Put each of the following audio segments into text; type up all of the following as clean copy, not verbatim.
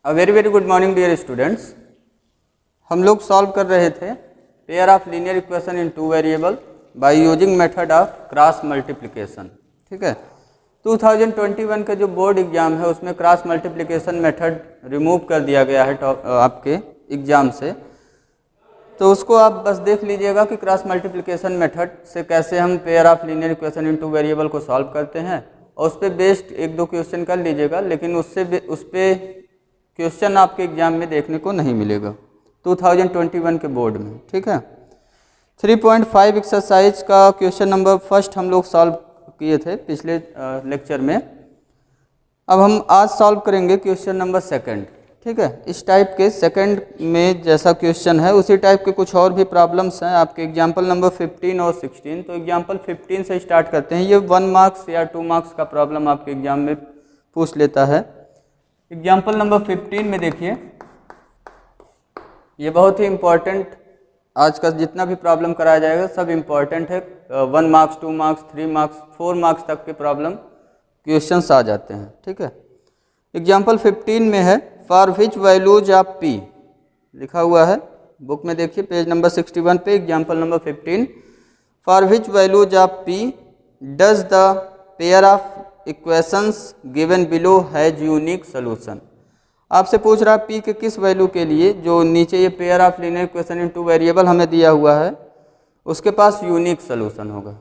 Very very good morning dear students. हम लोग solve कर रहे थे pair of linear equation in two variable by using method of cross multiplication. ठीक है, 2021 का जो बोर्ड एग्जाम है उसमें क्रॉस मल्टीप्लिकेशन मेथड रिमूव कर दिया गया है आपके एग्जाम से, तो उसको आप बस देख लीजिएगा कि क्रॉस मल्टीप्लिकेशन मेथड से कैसे हम pair of linear equation in two variable को सॉल्व करते हैं, और उस पर बेस्ड एक दो क्वेश्चन कर लीजिएगा, लेकिन उस पर क्वेश्चन आपके एग्जाम में देखने को नहीं मिलेगा 2021 के बोर्ड में। ठीक है, 3.5 एक्सरसाइज का क्वेश्चन नंबर फर्स्ट हम लोग सॉल्व किए थे पिछले लेक्चर में। अब हम आज सॉल्व करेंगे क्वेश्चन नंबर सेकंड। ठीक है, इस टाइप के सेकंड में जैसा क्वेश्चन है उसी टाइप के कुछ और भी प्रॉब्लम्स हैं आपके एग्जाम्पल नंबर 15 और 16। तो एग्जाम्पल 15 से स्टार्ट करते हैं। ये 1 मार्क्स या 2 मार्क्स का प्रॉब्लम आपके एग्जाम में पूछ लेता है। एग्जाम्पल नंबर 15 में देखिए, ये बहुत ही इम्पॉर्टेंट, आज का जितना भी प्रॉब्लम कराया जाएगा सब इम्पॉर्टेंट है। 1 मार्क्स 2 मार्क्स 3 मार्क्स 4 मार्क्स तक के प्रॉब्लम क्वेश्चंस आ जाते हैं। ठीक है, एग्जाम्पल 15 में है for which values of P, लिखा हुआ है बुक में, देखिए पेज नंबर 61 पे example number 15। For which values of P does the pair of equations given below has unique solution. आपसे पूछ रहा है पी के किस वैल्यू के लिए जो नीचे ये pair of linear equation in two variable हमें दिया हुआ है उसके पास यूनिक सोल्यूशन होगा।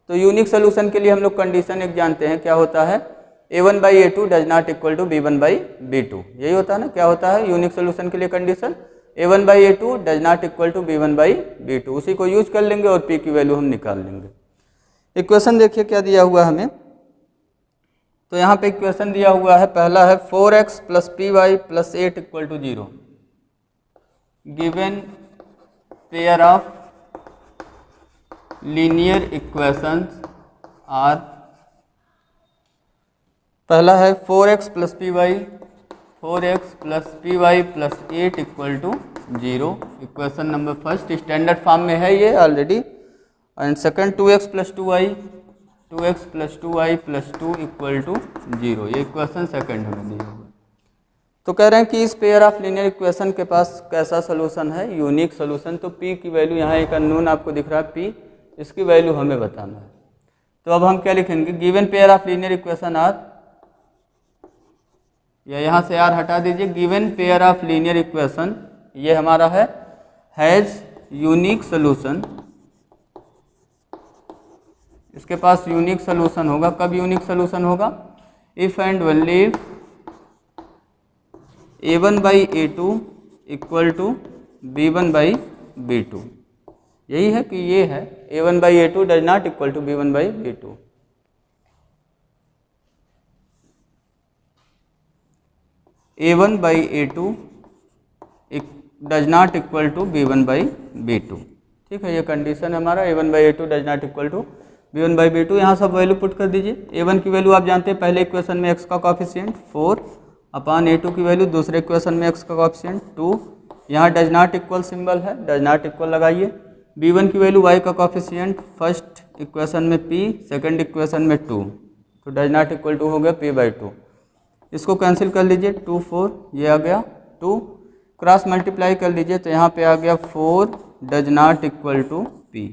तो यूनिक सोल्यूशन के लिए हम लोग कंडीशन एक जानते हैं, क्या होता है, a1/a2 does not equal to b1/b2। यही होता है ना, क्या होता है यूनिक सोल्यूशन के लिए condition, a1/a2 does not equal to b1/b2। उसी को यूज कर लेंगे और p की वैल्यू हम निकाल लेंगे। इक्वेशन देखिए क्या दिया हुआ हमें, तो यहाँ पे इक्वेशन दिया हुआ है, पहला है 4x plus py plus 8 equal to 0 given pair of linear equations are. पहला है 4x plus py plus 8 equal to 0। Equation number first standard form में है ये already. And second 2x plus 2y plus 2 equal to 0। ये equation second हमें दिया हुआ है। तो कह रहे हैं कि इस पेयर ऑफ लीनियर इक्वेशन के पास कैसा सोल्यूशन है, यूनिक सोल्यूशन। तो p की वैल्यू, यहाँ एक अननोन आपको दिख रहा है p, इसकी वैल्यू हमें बताना है। तो अब हम क्या लिखेंगे, given pair of linear equation are, या यहाँ से आर हटा दीजिए, given pair of linear equation ये हमारा है हैज यूनिक सोल्यूशन। इसके पास यूनिक सोल्यूशन होगा। कब यूनिक सोल्यूशन होगा, if and only a1/a2 equal to b1/b2। यही है कि ये है a1/a2 does not equal to b1/b2। a1/a2 does not equal to b1/b2। ठीक है, ये कंडीशन है हमारा, a1/a2 does not equal to b1/b2। यहाँ सब वैल्यू पुट कर दीजिए। a1 की वैल्यू आप जानते हैं, पहले इक्वेशन में x का कॉफिशिएंट 4 अपॉन a2 की वैल्यू दूसरे इक्वेशन में x का कॉफिशिएंट 2। यहाँ डज नॉट इक्वल सिंबल है, डज नॉट इक्वल लगाइए। b1 की वैल्यू y का कॉफिशिएंट फर्स्ट इक्वेशन में p, सेकंड इक्वेशन में 2, तो डज नॉट इक्वल टू हो गया p/2। इसको कैंसिल कर लीजिए, 2 4 ये आ गया 2, क्रॉस मल्टीप्लाई कर लीजिए तो यहाँ पे आ गया 4 does not equal to p।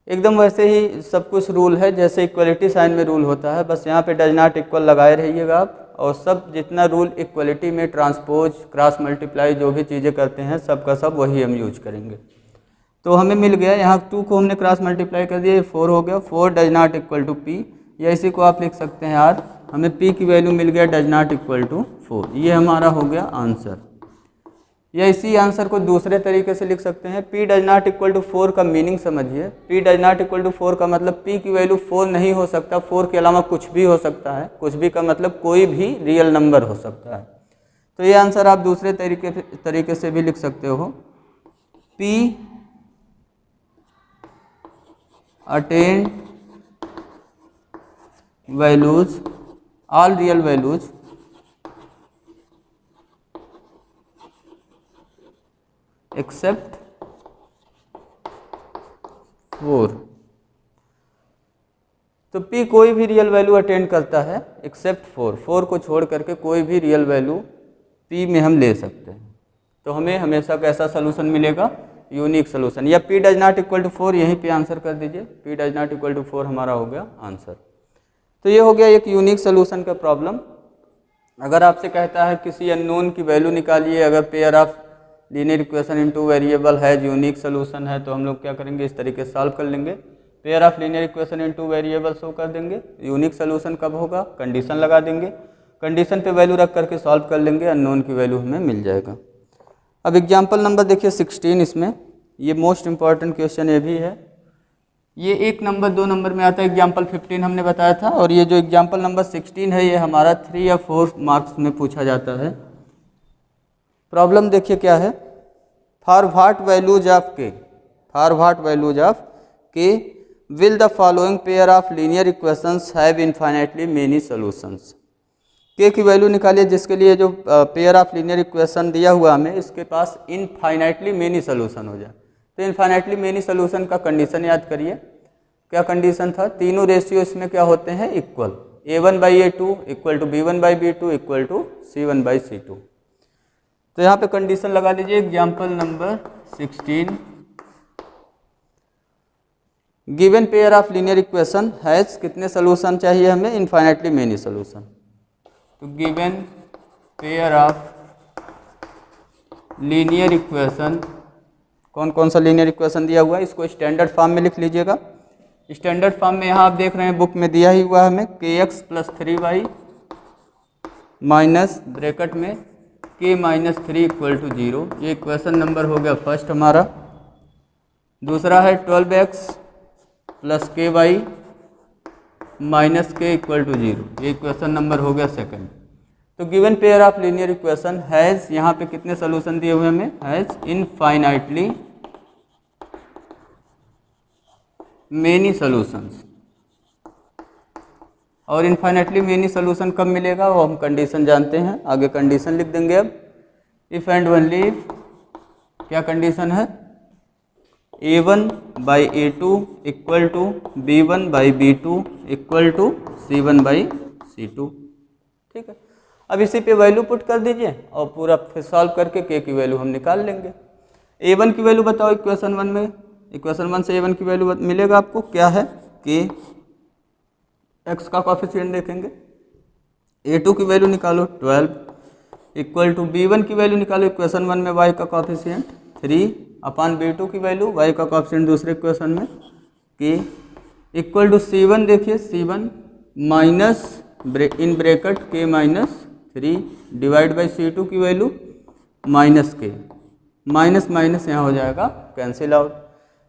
एकदम वैसे ही सब कुछ रूल है जैसे इक्वलिटी साइन में रूल होता है, बस यहाँ पे डज नॉट इक्वल लगाए रहिएगा आप। और सब जितना रूल इक्वलिटी में ट्रांसपोज क्रॉस मल्टीप्लाई जो भी चीज़ें करते हैं सब का सब वही हम यूज करेंगे। तो हमें मिल गया, यहाँ 2 को हमने क्रॉस मल्टीप्लाई कर दिया, 4 हो गया, 4 does not equal to p, या इसी को आप लिख सकते हैं यार, हमें p की वैल्यू मिल गया डज नॉट इक्वल टू 4। ये हमारा हो गया आंसर। या इसी आंसर को दूसरे तरीके से लिख सकते हैं, p does not equal to 4 का मीनिंग समझिए। p does not equal to 4 का मतलब p की वैल्यू 4 नहीं हो सकता, 4 के अलावा कुछ भी हो सकता है। कुछ भी का मतलब कोई भी रियल नंबर हो सकता है। तो ये आंसर आप दूसरे तरीके से भी लिख सकते हो, p attain values all real values except 4। तो p कोई भी रियल वैल्यू अटेंड करता है एक्सेप्ट 4 को छोड़ करके कोई भी रियल वैल्यू p में हम ले सकते हैं। तो हमें हमेशा कैसा सोल्यूशन मिलेगा, यूनिक सोल्यूशन। या p does not equal to 4 यहीं पे आंसर कर दीजिए, p does not equal to 4 हमारा हो गया आंसर। तो ये हो गया एक यूनिक सोल्यूशन का प्रॉब्लम। अगर आपसे कहता है किसी अननोन की वैल्यू निकालिए, अगर pair of linear equation in two variable has unique solution है, तो हम लोग क्या करेंगे, इस तरीके से सॉल्व कर लेंगे। Pair of linear equation in two variable show कर देंगे। यूनिक सोल्यूशन कब होगा, कंडीशन लगा देंगे, कंडीशन पे वैल्यू रख करके सॉल्व कर लेंगे, अननोन की वैल्यू हमें मिल जाएगा। अब एग्जाम्पल नंबर देखिए 16, इसमें ये मोस्ट इंपॉर्टेंट क्वेश्चन ये भी है। ये 1 नंबर 2 नंबर में आता है, एग्जाम्पल 15 हमने बताया था, और ये जो एग्जाम्पल नंबर 16 है ये हमारा 3 या 4 मार्क्स में पूछा जाता है। प्रॉब्लम देखिए क्या है, फॉर व्हाट वैल्यूज ऑफ के, फॉर व्हाट वैल्यूज ऑफ के will the following pair of linear equations have infinitely many solutions. के की वैल्यू निकालिए जिसके लिए जो पेयर ऑफ लीनियर इक्वेशन दिया हुआ हमें, इसके पास इनफाइनाइटली मेनी सोल्यूशन हो जाए। तो इनफाइनाइटली मेनी सोल्यूशन का कंडीशन याद करिए, क्या कंडीशन था, तीनों रेशियो इसमें क्या होते हैं, equal, a1/a2 equal to b1/b2 equal to c1/c2। तो यहाँ पे कंडीशन लगा लीजिए, example number 16, given pair of linear equation has, कितने सोल्यूशन चाहिए हमें, इनफाइनाइटली मेनी सोल्यूशन। तो given pair of linear equation, कौन कौन सा लीनियर इक्वेशन दिया हुआ है, इसको स्टैंडर्ड फॉर्म में लिख लीजिएगा। स्टैंडर्ड फॉर्म में यहाँ आप देख रहे हैं बुक में दिया ही हुआ है हमें, kx + 3y माइनस ब्रैकेट में k - 3 इक्वल टू 0। ये इक्वेशन नंबर हो गया फर्स्ट हमारा। दूसरा है 12x + ky - k equal to 0, ये इक्वेशन नंबर हो गया सेकंड। तो given pair of linear equation has, यहाँ पे कितने सोल्यूशन दिए हुए हमें, हैज़ इनफाइनाइटली मेनी सॉल्यूशंस। और इनफाइनाइटली मेनी सॉल्यूशन कब मिलेगा, वो हम कंडीशन जानते हैं, आगे कंडीशन लिख देंगे। अब इफ़ एंड ओनली इफ, क्या कंडीशन है, a1/a2 equal to b1/b2 equal to c1/c2। ठीक है, अब इसी पे वैल्यू पुट कर दीजिए और पूरा फिर सॉल्व करके k की वैल्यू हम निकाल लेंगे। a1 की वैल्यू बताओ इक्वेशन 1 में, इक्वेशन 1 से a1 की वैल्यू मिलेगा आपको, क्या है, कि x का कॉफिशिएंट देखेंगे, a2 की वैल्यू निकालो 12 इक्वल टू b1 की वैल्यू निकालो इक्वेशन 1 में, y का कॉफिशिएंट 3 अपॉन b2 की वैल्यू, y का कॉफिशिएंट दूसरे इक्वेशन में, कि इक्वल टू c1 देखिए, c1 minus in bracket k - 3 divide by c2 की वैल्यू -k, माइनस माइनस यहाँ हो जाएगा कैंसिल आउट।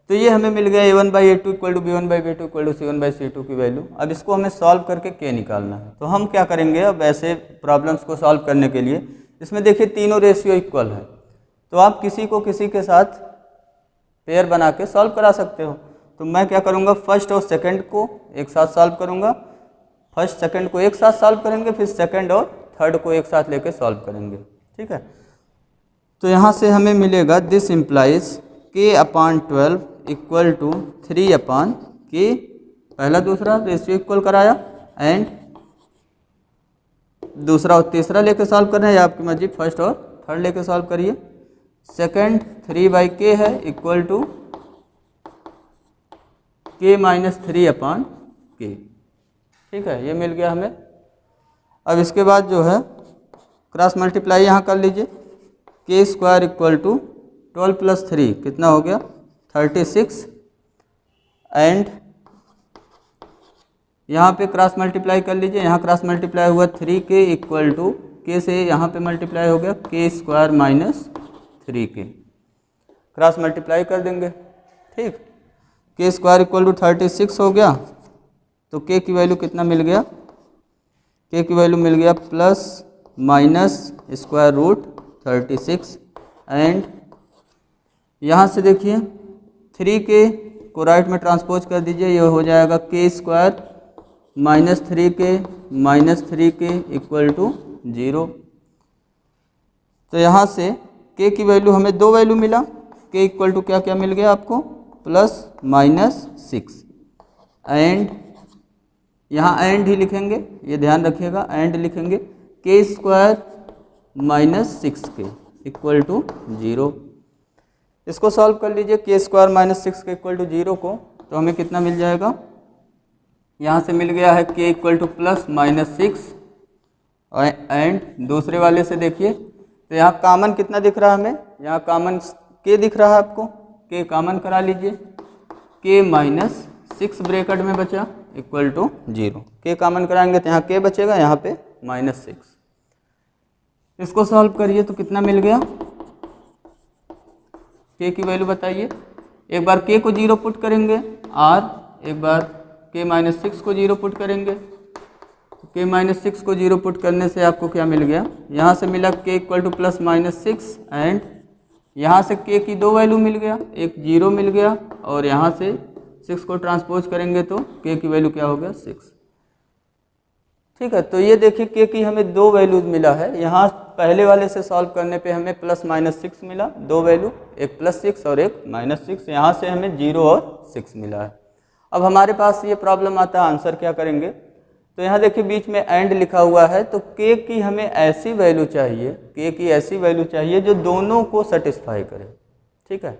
तो ये हमें मिल गया a1/a2 equal to b1/b2 equal to c1/c2 की वैल्यू। अब इसको हमें सॉल्व करके k निकालना है। तो हम क्या करेंगे, अब ऐसे प्रॉब्लम्स को सॉल्व करने के लिए, इसमें देखिए तीनों रेशियो इक्वल है, तो आप किसी को किसी के साथ पेयर बना के सॉल्व करा सकते हो। तो मैं क्या करूँगा, फर्स्ट और सेकेंड को एक साथ सॉल्व करूँगा, फर्स्ट सेकेंड को एक साथ सॉल्व करेंगे, फिर सेकेंड और थर्ड को एक साथ लेके सॉल्व करेंगे। ठीक है, तो यहाँ से हमें मिलेगा this implies k/12 equal to 3/k, पहला दूसरा रेशियो इक्वल कराया, एंड दूसरा और तीसरा लेके सॉल्व कर रहे हैं, या आपकी मर्जी फर्स्ट और थर्ड लेके सॉल्व करिए। सेकेंड 3/k है इक्वल टू k - 3/k। ठीक है, ये मिल गया हमें। अब इसके बाद जो है क्रॉस मल्टीप्लाई यहाँ कर लीजिए, k² इक्वल टू 12 + 3 कितना हो गया 36, एंड यहाँ पे क्रॉस मल्टीप्लाई कर लीजिए, यहाँ क्रॉस मल्टीप्लाई हुआ 3k इक्वल टू k से यहाँ पे मल्टीप्लाई हो गया k² - 3k, क्रॉस मल्टीप्लाई कर देंगे। ठीक, k² इक्वल टू 36 हो गया, तो k की वैल्यू कितना मिल गया, k की वैल्यू मिल गया ±√36, एंड यहाँ से देखिए 3k को राइट में ट्रांसपोज कर दीजिए, ये हो जाएगा k² - 3k - 3k equal to 0। तो यहाँ से k की वैल्यू हमें दो वैल्यू मिला, k इक्वल टू क्या क्या मिल गया आपको +-6, एंड यहाँ एंड ही लिखेंगे, ये ध्यान रखिएगा, एंड लिखेंगे के square minus 6k equal to 0। इसको सॉल्व कर लीजिए, के square minus 6k equal to 0 को, तो हमें कितना मिल जाएगा, यहाँ से मिल गया है के equal two plus minus 6 and दूसरे वाले से देखिए तो यहाँ कॉमन कितना दिख रहा है हमें, यहाँ कॉमन के दिख रहा है आपको, के कॉमन करा लीजिए, के माइनस 6 ब्रैकेट में बचा इक्वल टू 0। के कॉमन कराएंगे तो यहाँ के बचेगा, यहाँ पे माइनस 6। इसको सॉल्व करिए तो कितना मिल गया, के की वैल्यू बताइए, एक बार के को 0 पुट करेंगे और एक बार के माइनस 6 को 0 पुट करेंगे। के माइनस 6 को 0 पुट करने से आपको क्या मिल गया, यहाँ से मिला के equal two plus minus 6 and यहाँ से के की 2 वैल्यू मिल गया, एक 0 मिल गया और यहाँ से 6 को ट्रांसपोज करेंगे तो के की वैल्यू क्या हो गया 6। ठीक है, तो ये देखिए के की हमें 2 वैल्यूज मिला है, यहाँ पहले वाले से सॉल्व करने पे हमें प्लस माइनस 6 मिला, 2 वैल्यू, एक प्लस 6 और एक माइनस 6, यहाँ से हमें 0 और 6 मिला है। अब हमारे पास ये प्रॉब्लम आता है, आंसर क्या करेंगे, तो यहाँ देखिए बीच में एंड लिखा हुआ है, तो के की हमें ऐसी वैल्यू चाहिए, के की ऐसी वैल्यू चाहिए जो दोनों को सेटिस्फाई करे। ठीक है,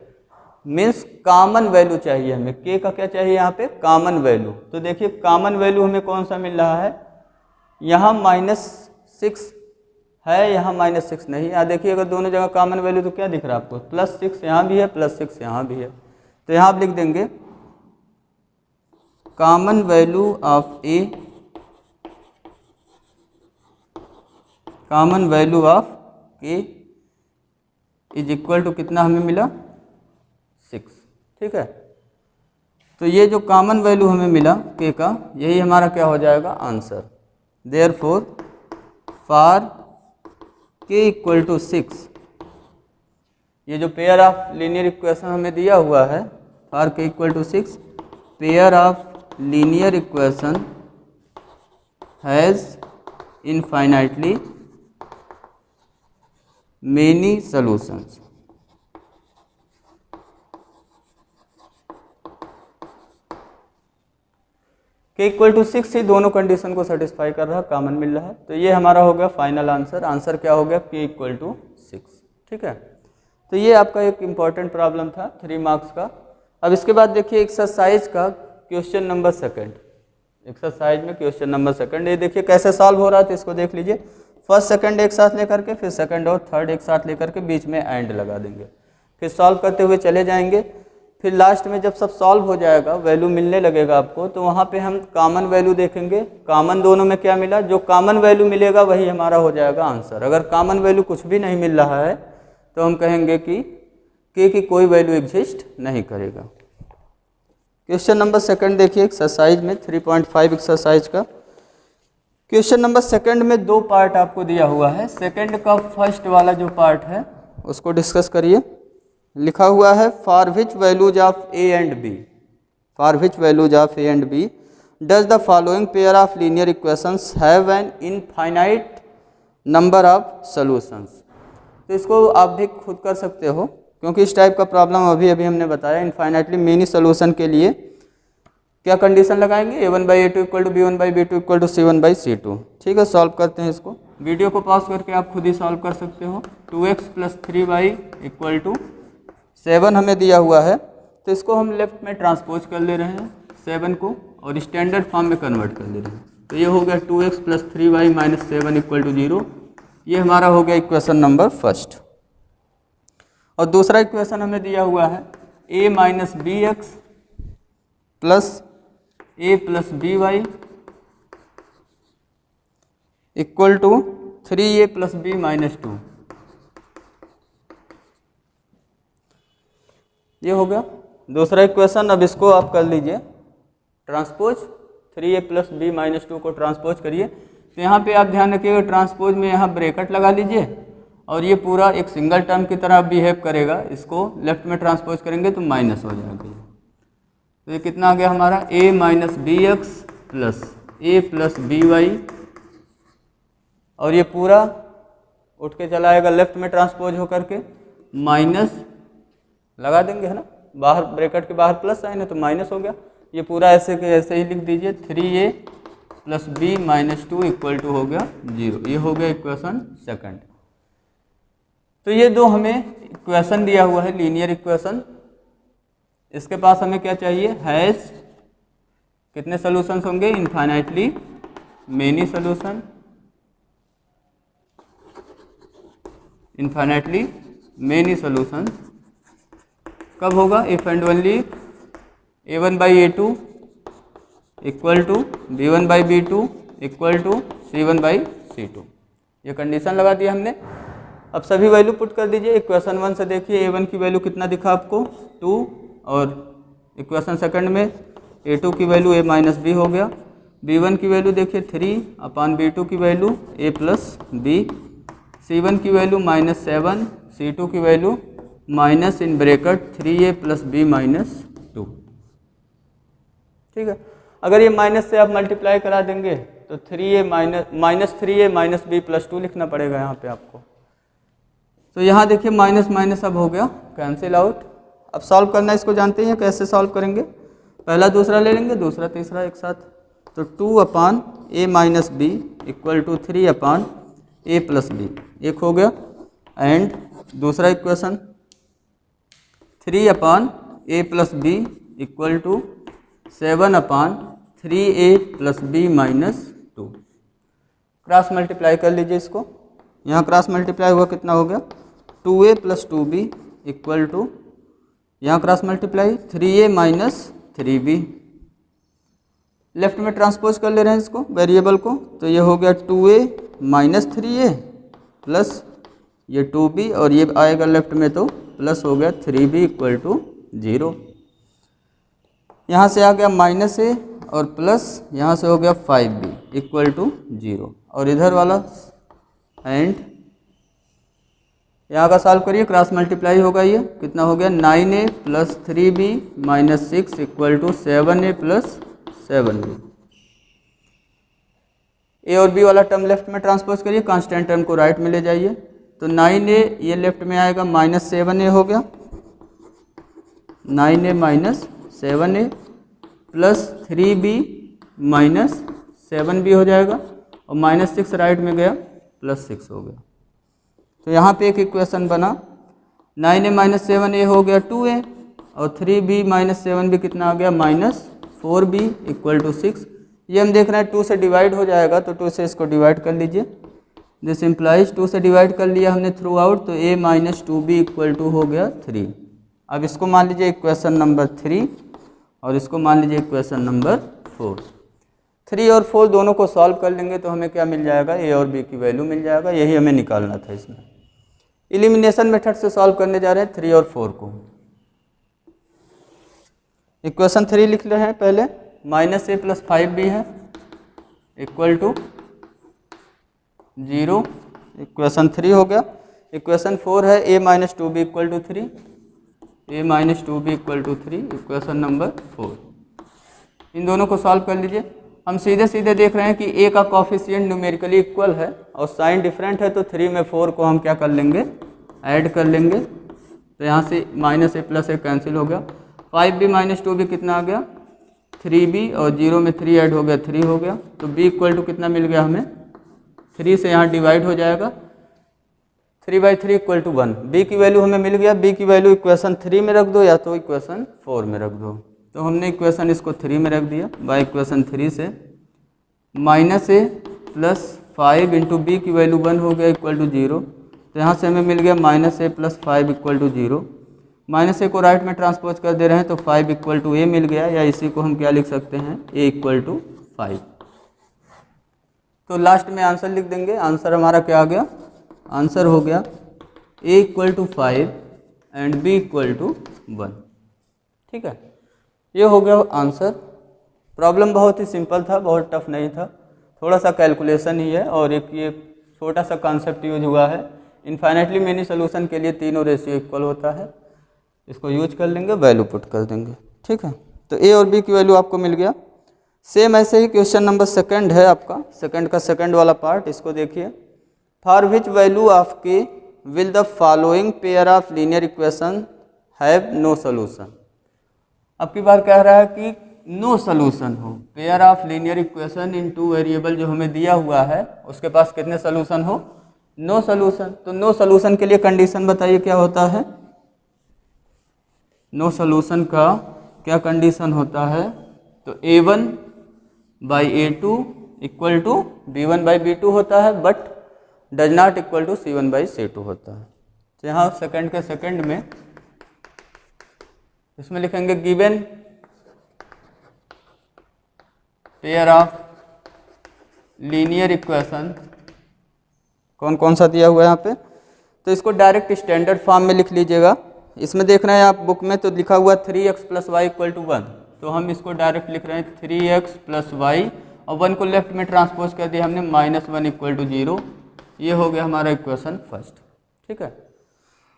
मीन्स कॉमन वैल्यू चाहिए हमें, के का क्या चाहिए यहाँ पे, कॉमन वैल्यू। तो देखिए कॉमन वैल्यू हमें कौन सा मिल रहा है, यहाँ -6 है, यहाँ -6 नहीं। यहाँ देखिए अगर दोनों जगह कॉमन वैल्यू तो क्या दिख रहा है आपको, +6 यहाँ भी है, +6 यहाँ भी है, तो यहाँ आप लिख देंगे common value of A, common value of के इज इक्वल टू कितना हमें मिला 6। ठीक है, तो ये जो कॉमन वैल्यू हमें मिला के का, यही हमारा क्या हो जाएगा answer. Therefore for k equal to 6, ये जो पेयर ऑफ लीनियर इक्वेशन हमें दिया हुआ है, for k equal to 6 pair of linear equation has infinitely many solutions। K equal to 6 ही दोनों कंडीशन को सेटिस्फाई कर रहा है, कॉमन मिल रहा है, तो ये हमारा हो गया फाइनल आंसर। आंसर क्या हो गया, के इक्वल टू 6। ठीक है, तो ये आपका एक इम्पॉर्टेंट प्रॉब्लम था 3 मार्क्स का। अब इसके बाद देखिए एक्सरसाइज का क्वेश्चन नंबर 2, एक्सरसाइज में क्वेश्चन नंबर 2, ये देखिए कैसे सॉल्व हो रहा है, तो इसको देख लीजिए। फर्स्ट सेकंड एक साथ लेकर के, फिर सेकंड और थर्ड एक साथ लेकर के बीच में एंड लगा देंगे, फिर सॉल्व करते हुए चले जाएंगे। फिर लास्ट में जब सब सॉल्व हो जाएगा, वैल्यू मिलने लगेगा आपको, तो वहाँ पे हम कॉमन वैल्यू देखेंगे, कॉमन दोनों में क्या मिला, जो कॉमन वैल्यू मिलेगा वही हमारा हो जाएगा आंसर। अगर कॉमन वैल्यू कुछ भी नहीं मिल रहा है तो हम कहेंगे कि के की कोई वैल्यू एग्जिस्ट नहीं करेगा। क्वेश्चन नंबर 2 देखिए एक्सरसाइज में 3.5 एक्सरसाइज का। क्वेश्चन नंबर 2 में 2 पार्ट आपको दिया हुआ है। सेकंड का फर्स्ट वाला जो पार्ट है उसको डिस्कस करिए। लिखा हुआ है for which values of a and b, for which values of a and b does the following pair of linear equations have an infinite number of solutions. तो इसको आप भी खुद कर सकते हो, क्योंकि इस टाइप का प्रॉब्लम अभी हमने बताया। इनफाइनाइटली मेनी सॉल्यूशन के लिए क्या कंडीशन लगाएंगे, a1/a2 equal to b1/b2 equal to c1/c2। ठीक है, सॉल्व करते हैं इसको। वीडियो को पॉज करके आप खुद ही सॉल्व कर सकते हो। 2x + 3y इक्वल टू 7 हमें दिया हुआ है, तो इसको हम लेफ्ट में ट्रांसपोज कर ले रहे हैं 7 को, और स्टैंडर्ड फॉर्म में कन्वर्ट कर ले रहे हैं। तो ये हो गया 2x + 3y - 7 इक्वल टू 0। ये हमारा हो गया इक्वेशन नंबर 1। और दूसरा इक्वेशन हमें दिया हुआ है a - bx + a + by इक्वल टू 3a + b - 2। ये हो गया दूसरा इक्वेशन। अब इसको आप कर लीजिए ट्रांसपोज, 3a + b - 2 को ट्रांसपोज करिए। तो यहाँ पे आप ध्यान रखिएगा, ट्रांसपोज में यहाँ ब्रैकेट लगा लीजिए, और ये पूरा एक सिंगल टर्म की तरह बिहेव करेगा। इसको लेफ्ट में ट्रांसपोज करेंगे तो माइनस हो जाएगा। तो ये कितना आ गया हमारा, a - bx + a + by, और ये पूरा उठ के चला आएगा लेफ्ट में ट्रांसपोज होकर के, माइनस लगा देंगे, है ना, बाहर ब्रैकेट के बाहर प्लस साइन है तो माइनस हो गया। ये पूरा ऐसे के ऐसे ही लिख दीजिए, 3a plus b minus 2 equal to हो गया 0। ये हो गया इक्वेशन सेकंड। तो ये दो हमें इक्वेशन दिया हुआ है, लीनियर इक्वेशन। इसके पास हमें क्या चाहिए, हैज़ कितने सॉल्यूशंस होंगे, infinitely many solution, infinitely many solution. कब होगा, if and only a1 by a2 equal to b1 by b2 equal to c1 by c2। ये कंडीशन लगा दिया हमने। अब सभी वैल्यू पुट कर दीजिए। इक्वेशन 1 से देखिए a1 की वैल्यू कितना दिखा आपको 2, और इक्वेशन सेकंड में a2 की वैल्यू a माइनस बी हो गया। b1 की वैल्यू देखिए 3 अपान b2 की value a plus B, c1 की वैल्यू -7, c2 की value minus in bracket 3a plus b minus 2। ठीक है, अगर ये माइनस से आप मल्टीप्लाई करा देंगे तो 3a minus 3a minus B plus 2 लिखना पड़ेगा यहाँ पे आपको। तो यहाँ देखिए माइनस माइनस अब हो गया कैंसिल आउट। अब सॉल्व करना इसको जानते हैं, कैसे सॉल्व करेंगे, पहला दूसरा ले लेंगे, दूसरा तीसरा एक साथ। तो 2 upon a minus b equal to 3 upon a plus b, एक हो गया। एंड दूसरा equation 3 upon a plus b equal to 7 upon 3a plus b minus 2। Cross multiply कर लीजिए इसको। यहाँ क्रॉस मल्टीप्लाई हुआ कितना हो गया 2a plus 2b equal to, यहाँ cross multiply 3a minus 3b। Left में ट्रांसपोज कर ले रहे हैं इसको वेरिएबल को, तो ये हो गया 2a माइनस 3a प्लस ये 2b, और ये आएगा लेफ्ट में तो प्लस हो गया 3b इक्वल टू 0। यहाँ से आ गया माइनस a और प्लस यहाँ से हो गया 5b इक्वल टू 0, और इधर वाला एंड यहाँ का सॉल्व करिए। क्रॉस मल्टीप्लाई होगा, ये कितना हो गया 9a plus 3b minus 6 equal to 7a plus 7b। A और बी वाला टर्म लेफ्ट में ट्रांसपोज करिए, कांस्टेंट टर्म को राइट में ले जाइए। तो 9a ये लेफ्ट में आएगा माइनस 7a हो गया, 9a minus 7a plus 3b minus 7b हो जाएगा, और माइनस 6 राइट में गया प्लस 6 हो गया। तो यहाँ पे एक इक्वेशन बना, 9a माइनस 7a हो गया 2a, और 3b माइनस 7b कितना आ गया माइनस 4b इक्वल टू 6। ये हम देख रहे हैं 2 से डिवाइड हो जाएगा, तो 2 से इसको डिवाइड कर लीजिए। दिस इम्प्लाइज 2 से डिवाइड कर लिया हमने थ्रू आउट, तो a minus 2b equal to हो गया 3। अब इसको मान लीजिए इक्वेशन नंबर 3, और इसको मान लीजिए इक्वेशन नंबर 4। 3 और 4 दोनों को सॉल्व कर लेंगे तो हमें क्या मिल जाएगा, a और b की वैल्यू मिल जाएगा। यही हमें निकालना था इसमें। एलिमिनेशन मेथड से सॉल्व करने जा रहे हैं 3 और 4 को। इक्वेशन 3 लिख रहे हैं पहले, माइनस a प्लस 5b है इक्वल टू 0। इक्वेशन 3 हो गया। इक्वेशन 4 है a minus 2b equal to 3, a minus 2b equal to 3, equation number 4। इन दोनों को सॉल्व कर लीजिए। हम सीधे सीधे देख रहे हैं कि a का कॉफिशिएंट न्यूमेरिकली इक्वल है और साइन डिफरेंट है, तो 3 में 4 को हम क्या कर लेंगे, ऐड कर लेंगे। तो यहाँ से minus a plus a cancel हो गया। 5b माइनस 2b कितना आ गया 3b, और 0 में 3 ऐड हो गया 3 हो गया। तो b इक्वल टू कितना मिल गया हमें, 3 से यहाँ डिवाइड हो जाएगा, 3/3 इक्वल टू 1। b की वैल्यू हमें मिल गया। b की वैल्यू इक्वेशन 3 में रख दो या तो इक्वेशन 4 में रख दो। तो हमने इक्वेशन इसको 3 में रख दिया। बाय इक्वेशन 3 से minus a plus 5 into b की वैल्यू 1 हो गया इक्वल टू 0। तो यहाँ से हमें मिल गया minus a plus 5 equal to 0। Minus a को राइट में ट्रांसपोज कर दे रहे हैं, तो 5 इक्वल टू a मिल गया, या इसी को हम क्या लिख सकते हैं, a इक्वल टू 5। तो लास्ट में आंसर लिख देंगे। आंसर हमारा क्या आ गया, आंसर हो गया a equal to 5 and b equal to 1। ठीक है, ये हो गया आंसर। प्रॉब्लम बहुत ही सिंपल था, बहुत टफ नहीं था, थोड़ा सा कैलकुलेशन ही है, और एक ये छोटा सा कॉन्सेप्ट यूज हुआ है। इनफाइनाइटली मेनी सोल्यूशन के लिए तीनों रेशियो इक्वल होता है, इसको यूज कर लेंगे, वैल्यू पुट कर देंगे। ठीक है, तो a और b की वैल्यू आपको मिल गया। सेम ऐसे ही क्वेश्चन नंबर सेकंड है आपका, सेकंड का सेकंड वाला पार्ट, इसको देखिए। For which value of k will the following pair of linear equation have no solution. अब की बार कह रहा है कि नो सॉल्यूशन हो, pair of linear equation in two variable जो हमें दिया हुआ है उसके पास कितने सॉल्यूशन हो, नो सॉल्यूशन। तो नो सॉल्यूशन के लिए कंडीशन बताइए क्या होता है, नो सॉल्यूशन का क्या कंडीशन होता है, तो a1/a2 इक्वल टू b1/b2 होता है, but does not equal to c1/c2 होता है। तो यहाँ सेकंड के सेकंड में इसमें लिखेंगे given pair of linear equation, कौन कौन सा दिया हुआ है यहाँ पे, तो इसको डायरेक्ट स्टैंडर्ड फॉर्म में लिख लीजिएगा। इसमें देख रहे हैं आप बुक में तो लिखा हुआ 3x + y = 1, तो हम इसको डायरेक्ट लिख रहे हैं 3x + y और 1 को लेफ्ट में ट्रांसपोज कर दिया हमने, -1 = 0। ये हो गया हमारा इक्वेशन फर्स्ट, ठीक है।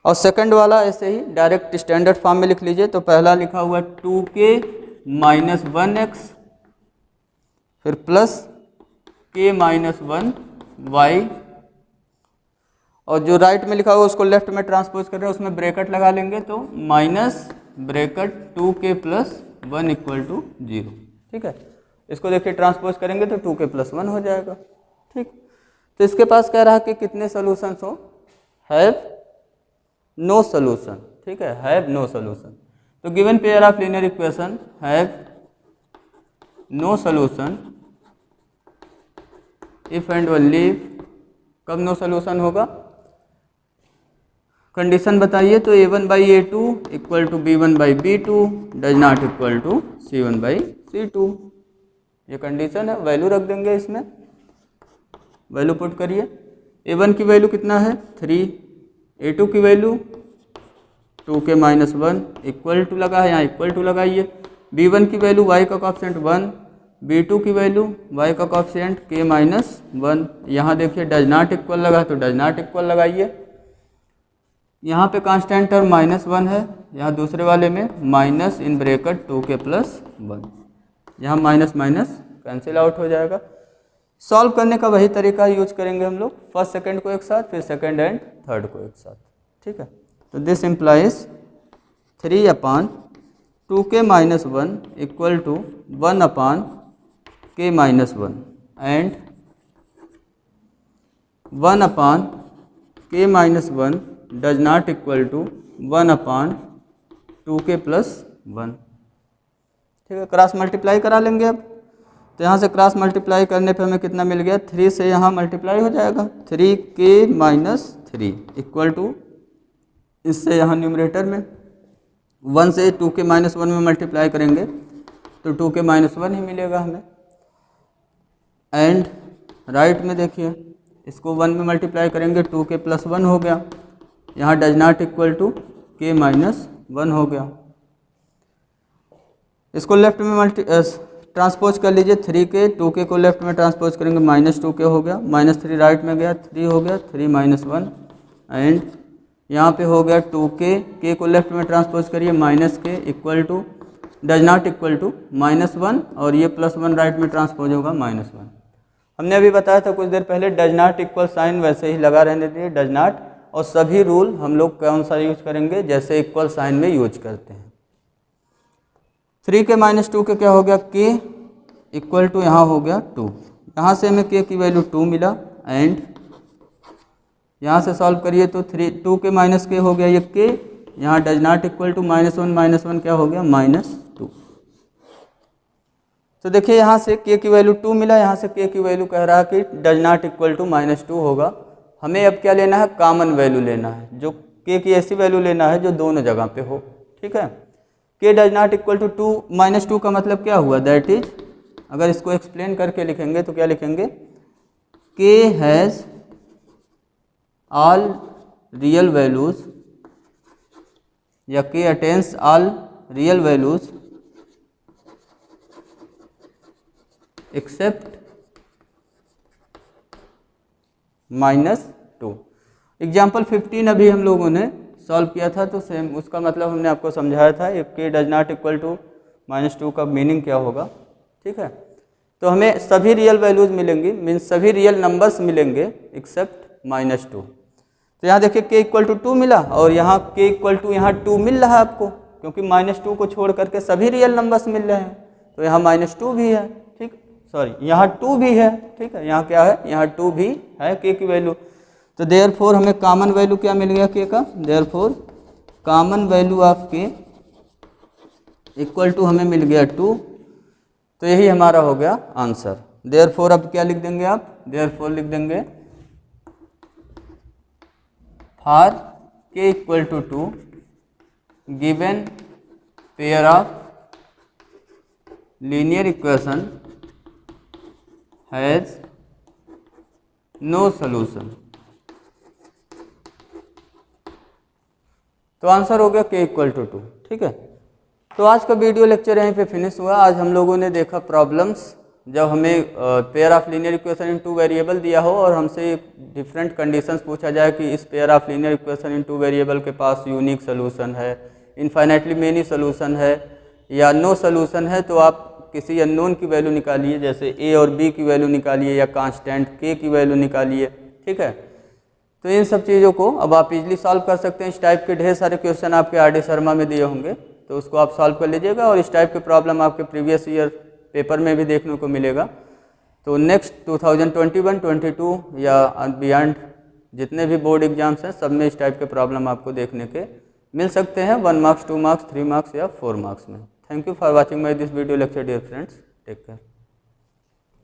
और सेकंड वाला ऐसे ही डायरेक्ट स्टैंडर्ड फॉर्म में लिख लीजिए। तो पहला लिखा हुआ 2k - 1x फिर प्लस k - 1y, और जो राइट में लिखा हुआ उसको लेफ्ट में ट्रांसपोज कर रहे हैं, उसमें ब्रैकेट लगा लेंगे तो -2k + 1 = 0, ठीक है। इसको देखिए ट्रांसपोज करेंगे तो 2k + 1 हो जाएगा, ठीक। तो इसके पास कह रहा है कि कितने सॉल्यूशंस हो, हैव नो सॉल्यूशन, ठीक है, हैव नो सॉल्यूशन। तो given pair of linear equation have no solution if and only, कब नो सॉल्यूशन होगा, कंडीशन बताइए। तो a1/a2 equal to b1/b2 does not equal to c1/c2, ये कंडीशन है। वैल्यू रख देंगे इसमें, वैल्यू पुट करिए। a1 की वैल्यू कितना है 3, a2 की वैल्यू 2k - 1 इक्वल टू लगा है, यहाँ इक्वल टू लगाइए। b1 की वैल्यू y का कोएफिशिएंट 1, b2 की वैल्यू y का कोएफिशिएंट k - 1, यहाँ देखिए डज नॉट इक्वल लगा तो डज नॉट इक्वल लगाइए। यहाँ पे कांस्टेंट टर्म -1 है, यहाँ दूसरे वाले में -(2k + 1), यहाँ माइनस माइनस कैंसिल आउट हो जाएगा। सॉल्व करने का वही तरीका यूज करेंगे हम लोग, फर्स्ट सेकंड को एक साथ, फिर सेकंड एंड थर्ड को एक साथ, ठीक है। तो this implies 3/2k - 1 equal to 1/k - 1 and 1/k - 1 does not equal to 1/2k + 1, ठीक है। क्रॉस मल्टीप्लाई करा लेंगे अब। तो यहाँ से क्रॉस मल्टीप्लाई करने पे हमें कितना मिल गया, 3 से यहाँ मल्टीप्लाई हो जाएगा, 3k - 3 इक्वल टू, इससे यहाँ न्यूमरेटर में 1 से 2k - 1 में मल्टीप्लाई करेंगे तो 2k - 1 ही मिलेगा हमें। एंड राइट में देखिए इसको 1 में मल्टीप्लाई करेंगे 2k + 1 हो गया, यहाँ does not equal to k - 1 हो गया। इसको लेफ्ट में ट्रांसपोज कर लीजिए, 3k 2k को लेफ्ट में ट्रांसपोज करेंगे -2k हो गया, -3 राइट में गया 3 हो गया, 3 - 1 एंड यहाँ पे हो गया 2k, k को लेफ्ट में ट्रांसपोज करिए -k equal to does not equal to -1 और ये +1 राइट में ट्रांसपोज होगा -1। हमने अभी बताया था कुछ देर पहले डज नॉट इक्वल साइन वैसे ही लगा रहने दीजिए, डज नॉट, और सभी रूल हम लोग कौन सा यूज करेंगे, जैसे इक्वल साइन में यूज करते हैं। 3k - 2k क्या हो गया, k इक्वल टू यहाँ हो गया 2, यहाँ से हमें k की वैल्यू 2 मिला एंड यहाँ से सॉल्व करिए तो 2k - k हो गया ये k, यहाँ डज नॉट इक्वल टू -1 क्या हो गया -2। तो देखिए यहाँ से k की वैल्यू 2 मिला, यहाँ से k की वैल्यू कह रहा है कि डज नॉट इक्वल टू -2 होगा। हमें अब क्या लेना है, कॉमन वैल्यू लेना है, जो k की ऐसी वैल्यू लेना है जो दोनों जगह पे हो, ठीक है। k does not equal to 2 -2 का मतलब क्या हुआ, दैट इज, अगर इसको एक्सप्लेन करके लिखेंगे तो क्या लिखेंगे, k has all real values या k attains all real values except -2। Example 15 अभी हम लोगों ने सॉल्व किया था, तो सेम उसका मतलब हमने आपको समझाया था, k does not equal to -2 का मीनिंग क्या होगा, ठीक है। तो हमें सभी रियल वैल्यूज मिलेंगी, मीन्स सभी रियल नंबर्स मिलेंगे एक्सेप्ट -2। तो यहाँ देखिए k इक्वल टू 2 मिला और यहाँ k इक्वल टू यहाँ 2 मिल रहा है आपको, क्योंकि -2 को छोड़ करके सभी रियल नंबर्स मिल रहे हैं। तो यहाँ -2 भी है, ठीक, सॉरी यहाँ 2 भी है, ठीक है, यहाँ क्या है, यहाँ 2 भी है k की वैल्यू। तो देयरफॉर हमें कॉमन वैल्यू क्या मिल गया k का, therefore common value of k equal to हमें मिल गया 2। तो यही हमारा हो गया आंसर। देयरफॉर अब क्या लिख देंगे आप, देयरफॉर लिख देंगे for k equal to 2 given pair of linear equation has no solution. तो आंसर हो गया k इक्वल टू 2, ठीक है। तो आज का वीडियो लेक्चर यहीं पे फिनिश हुआ। आज हम लोगों ने देखा प्रॉब्लम्स जब हमें pair of linear equation in 2 variable दिया हो और हमसे डिफरेंट कंडीशंस पूछा जाए कि इस pair of linear equation in 2 variable के पास यूनिक सोल्यूशन है, इनफाइनाइटली मेनी सोल्यूशन है या नो सोल्यूशन है। तो आप किसी अननोन की वैल्यू निकालिए, जैसे a और b की वैल्यू निकालिए या कांस्टेंट k की वैल्यू निकालिए, ठीक है। तो इन सब चीज़ों को अब आप इजीली सॉल्व कर सकते हैं। इस टाइप के ढेर सारे क्वेश्चन आपके आर डी शर्मा में दिए होंगे, तो उसको आप सॉल्व कर लीजिएगा और इस टाइप के प्रॉब्लम आपके प्रीवियस ईयर पेपर में भी देखने को मिलेगा। तो नेक्स्ट 2021, 22 या बियॉन्ड जितने भी बोर्ड एग्जाम्स हैं सब में इस टाइप के प्रॉब्लम आपको देखने के मिल सकते हैं 1 मार्क्स, 2 मार्क्स, 3 मार्क्स या 4 मार्क्स में। Thank you for watching my this video lecture dear friends, take care.